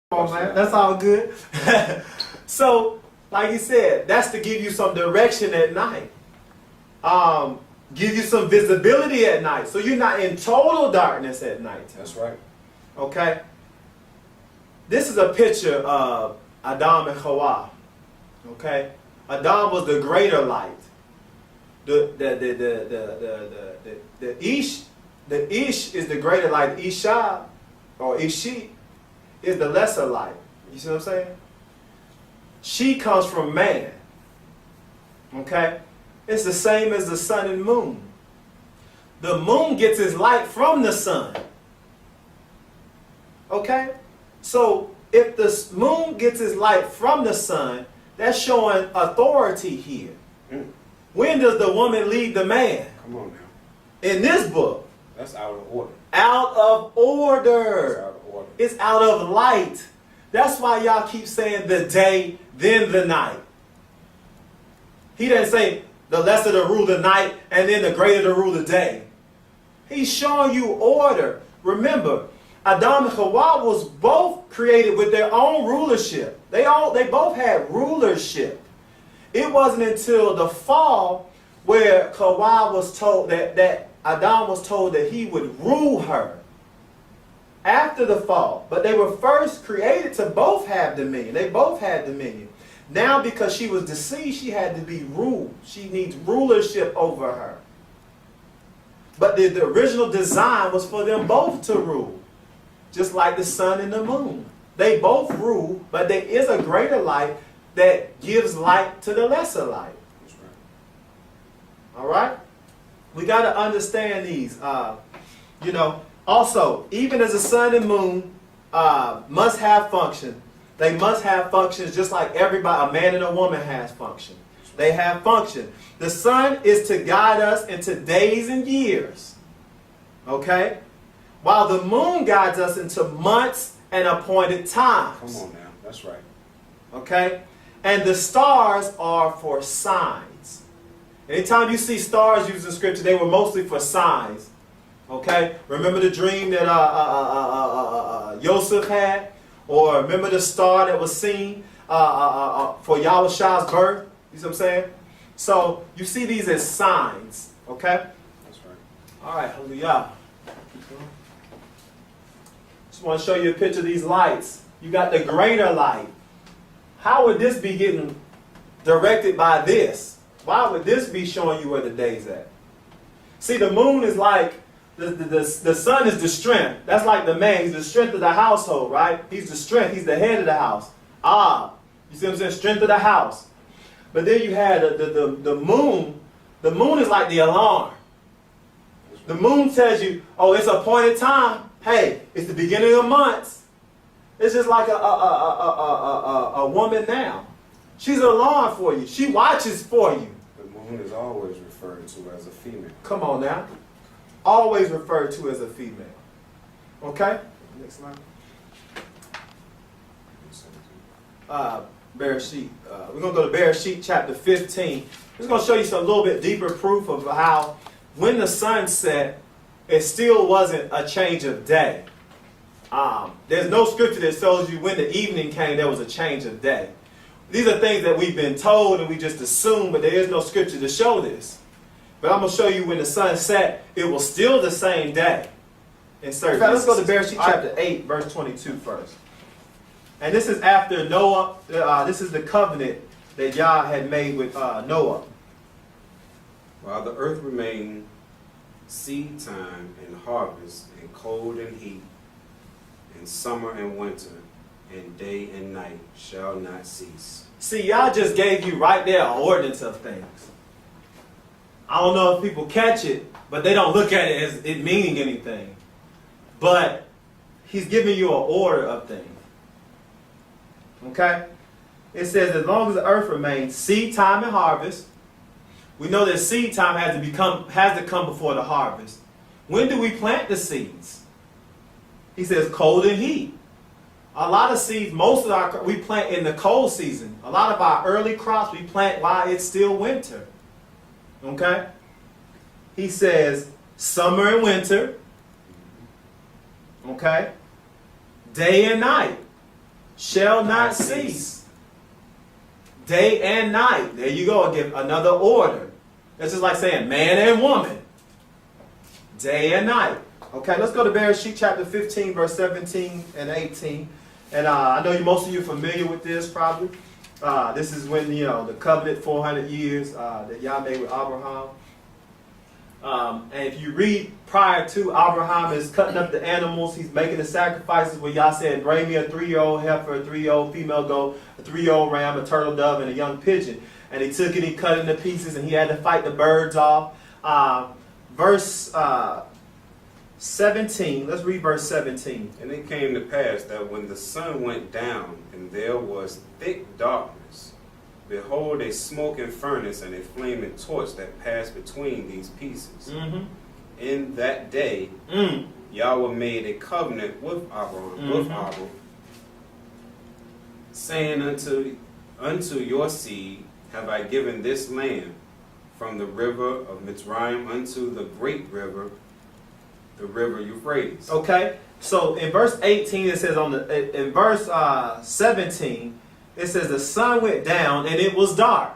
Come on, man. That's all good. So, like you said, that's to give you some direction at night. Give you some visibility at night. So you're not in total darkness at night. That's right. Okay? This is a picture of Adam and h.o.i. Okay? Adam was the greater light. The ish is the greater light. Isha or ishi is the lesser light. You see what I'm saying? She comes from man. Okay? It's the same as the sun and moon. The moon gets its light from the sun. Okay? So if the moon gets its light from the sun, that's showing authority here. When does the woman lead the man? Come on now. In this book. That's out of order. Out of order. That's out of order. It's out of light. That's why y'all keep saying the day, then the night. He didn't say the lesser to rule the night and then the greater to rule the day. He's showing you order. Remember, Adam and h.o.i. was both created with their own rulership. They both had rulership. It wasn't until the fall where h.o.i. was told that Adam was told that he would rule her. After the fall. But they were first created to both have dominion. They both had dominion. Now because she was deceived, she had to be ruled. She needs rulership over her. But the original design was for them both to rule. Just like the sun and the moon. They both rule, but there is a greater light that gives light to the lesser light. That's right. All right? We got to understand these. Also, even as the sun and moon must have function, they must have functions just like everybody, a man and a woman has function. They have function. The sun is to guide us into days and years. Okay? While the moon guides us into months and appointed times. Come on now. That's right. Okay? And the stars are for signs. Anytime you see stars used in scripture, they were mostly for signs. Okay? Remember the dream that Joseph had? Or remember the star that was seen for Yahushua's birth? You see what I'm saying? So you see these as signs. Okay? That's right. All right, hallelujah. Just want to show you a picture of these lights. You got the greater light. How would this be getting directed by this? Why would this be showing you where the day's at? See, the moon is like, the sun is the strength. That's like the man. He's the strength of the household, right? He's the strength. He's the head of the house. You see what I'm saying? Strength of the house. But then you had the moon. The moon is like the alarm. The moon tells you, oh, it's appointed time. Hey, it's the beginning of months. It's just like a woman now. She's an alarm for you. She watches for you. The moon is always referred to as a female. Come on now. Always referred to as a female. Okay? Next slide. Bereshit. We're going to go to Bereshit chapter 15. We're going to show you some little bit deeper proof of how when the sun set, it still wasn't a change of day. There's no scripture that tells you when the evening came, there was a change of day. These are things that we've been told and we just assume, but there is no scripture to show this. But I'm going to show you when the sun set, it was still the same day. In certain let's go to Bereshit chapter 8, verse 22 first. And this is after Noah. This is the covenant that Yah had made with Noah. While the earth remained, seed time and harvest, and cold and heat, and summer and winter, and day and night shall not cease. See, Yah just gave you right there an ordinance of things. I don't know if people catch it, but they don't look at it as it meaning anything. But he's giving you an order of things. Okay? It says as long as the earth remains, seed time and harvest. We know that seed time has to come before the harvest. When do we plant the seeds? He says cold and heat. A lot of seeds, we plant in the cold season. A lot of our early crops we plant while it's still winter. Okay? He says summer and winter. Okay? Day and night. shall not cease. Day and night. There you go. Again, another order. That's just like saying man and woman. Day and night. Okay, let's go to Bereshit chapter 15, verse 17 and 18. And I know most of you are familiar with this probably. This is when, the covenant 400 years that Yah made with Abraham. And if you read prior to Abraham is cutting up the animals, he's making the sacrifices where Yah said, bring me a 3-year-old heifer, a 3-year-old female goat, a 3-year-old ram, a turtle dove, and a young pigeon. And he took it, he cut it into pieces, and he had to fight the birds off. Verse 17, let's read verse 17. And it came to pass that when the sun went down, and there was thick darkness, behold, a smoking furnace and a flaming torch that passed between these pieces. Mm-hmm. In that day, Yahweh made a covenant with Abram, saying unto your seed have I given this land, from the river of Mitzrayim unto the great river, the river Euphrates. Okay, so in verse 18 it says in verse 17 it says the sun went down and it was dark.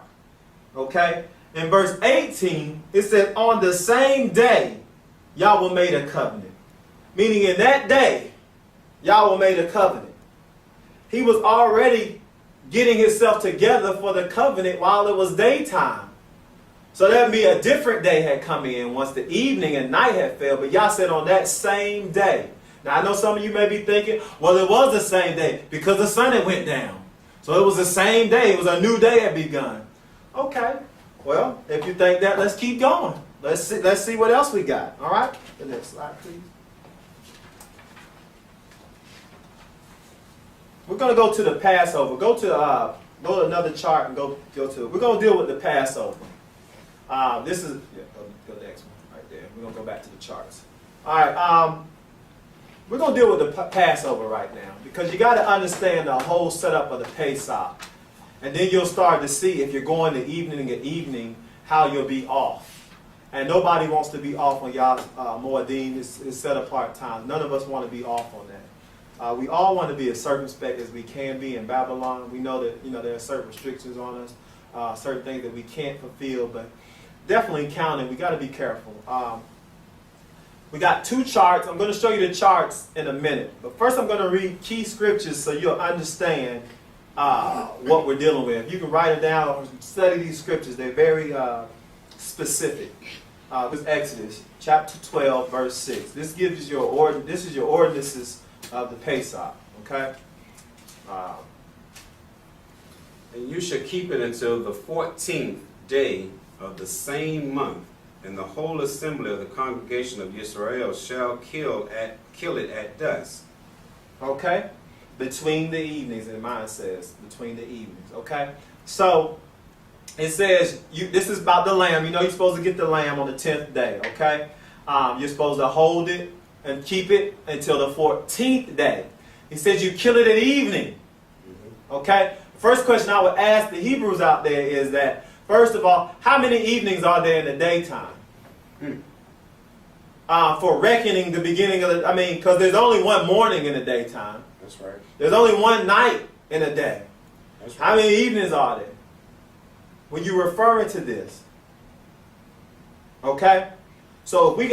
Okay, in verse 18 it said on the same day Yahweh made a covenant, meaning in that day Yahweh made a covenant. He was already getting himself together for the covenant while it was daytime. So that would be a different day had come in once the evening and night had fell. But Yah said on that same day. Now I know some of you may be thinking, well, it was the same day because the sun had went down. So it was the same day. It was a new day had begun. Okay. Well, if you think that, let's keep going. Let's see what else we got. All right. The next slide, please. We're going to go to the Passover. Go to another chart and go to. We're going to deal with the Passover. This is, go to the next one right there. We're going to go back to the charts. All right, we're going to deal with the Passover right now because you got to understand the whole setup of the Pesach. And then you'll start to see if you're going to evening to evening how you'll be off. And nobody wants to be off on Yah's Moedim. It's set apart times. None of us want to be off on that. We all want to be as circumspect as we can be in Babylon. We know that there are certain restrictions on us, certain things that we can't fulfill, but definitely counting. We got to be careful. We got two charts. I'm going to show you the charts in a minute. But first I'm going to read key scriptures so you'll understand what we're dealing with. If you can write it down or study these scriptures, they're very specific. This is Exodus chapter 12, verse 6. This gives you this is your ordinances of the Pesach. Okay? And you shall keep it until the 14th day of the same month, and the whole assembly of the congregation of Israel shall kill it at dusk. Okay? Between the evenings, and mine says between the evenings. Okay? So it says this is about the lamb. You're supposed to get the lamb on the 10th day. Okay? You're supposed to hold it and keep it until the 14th day. He says you kill it at evening. Okay? First question I would ask the Hebrews out there is that, first of all, how many evenings are there in the daytime? For reckoning the beginning of because there's only one morning in the daytime. That's right. There's only one night in a day. That's right. How many evenings are there? When you're referring to this. Okay? So if we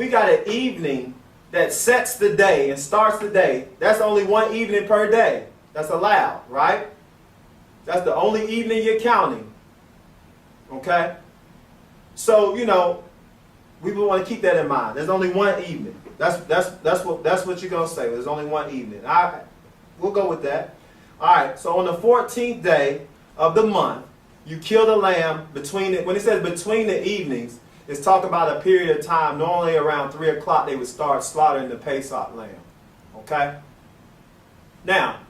got an evening that sets the day and starts the day, that's only one evening per day. That's allowed, right? That's the only evening you're counting. Okay? So, we want to keep that in mind. There's only one evening. That's what you're going to say. There's only one evening. We'll go with that. All right. So on the 14th day of the month, you kill the lamb when it says between the evenings, it's talking about a period of time. Normally around 3 o'clock, they would start slaughtering the Pesach lamb. Okay? Now,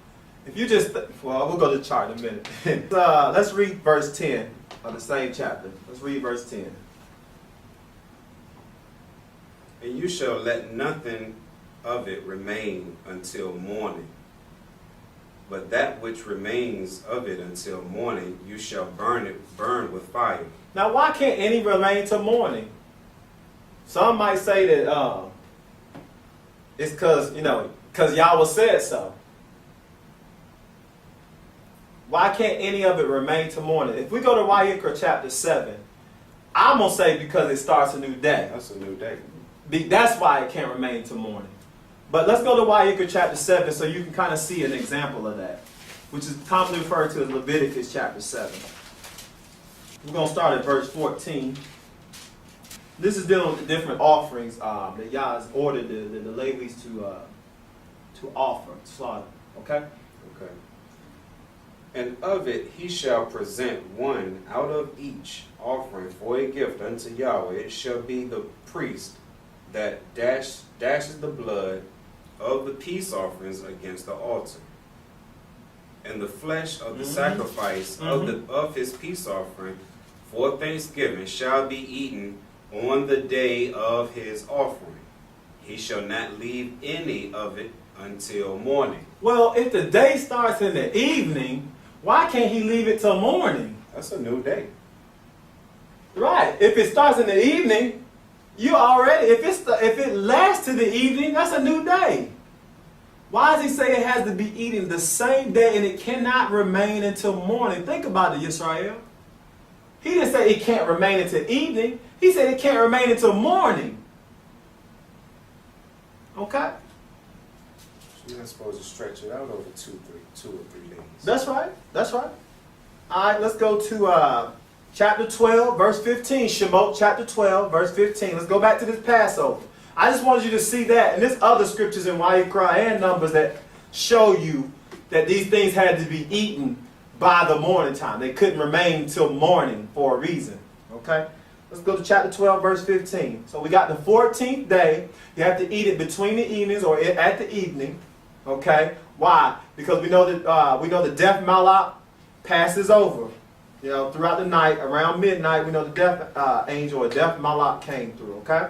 if you we'll go to the chart in a minute. Let's read verse 10 of the same chapter. Let's read verse 10. And you shall let nothing of it remain until morning. But that which remains of it until morning, you shall burn with fire. Now, why can't any remain till morning? Some might say that it's because Yahweh said so. Why can't any of it remain till morning? If we go to Vayikra chapter 7, I'm going to say because it starts a new day. That's a new day. That's why it can't remain till morning. But let's go to Vayikra chapter 7 so you can kind of see an example of that, which is commonly referred to as Leviticus chapter 7. We're going to start at verse 14. This is dealing with the different offerings that Yah has ordered the Levites to offer, to slaughter. Okay? Okay. And of it he shall present one out of each offering for a gift unto Yahweh. It shall be the priest that dashes the blood of the peace offerings against the altar. And the flesh of the sacrifice of his peace offering for thanksgiving shall be eaten on the day of his offering. He shall not leave any of it until morning. Well, if the day starts in the evening, why can't he leave it till morning? That's a new day. Right. If it starts in the evening, you already, if it lasts to the evening, that's a new day. Why does he say it has to be eaten the same day and it cannot remain until morning? Think about it, Yisrael. He didn't say it can't remain until evening. He said it can't remain until morning. Okay? You're not supposed to stretch it out over two or three days. That's right. That's right. All right, let's go to chapter 12, verse 15. Shemot chapter 12, verse 15. Let's go back to this Passover. I just wanted you to see that. And there's other scriptures in Vayikra and Numbers that show you that these things had to be eaten by the morning time. They couldn't remain until morning for a reason. Okay? Let's go to chapter 12, verse 15. So we got the 14th day. You have to eat it between the evenings or at the evening. Okay? Why? Because we know the death malach passes over. You know, throughout the night, around midnight, we know the death angel or death malach came through. Okay?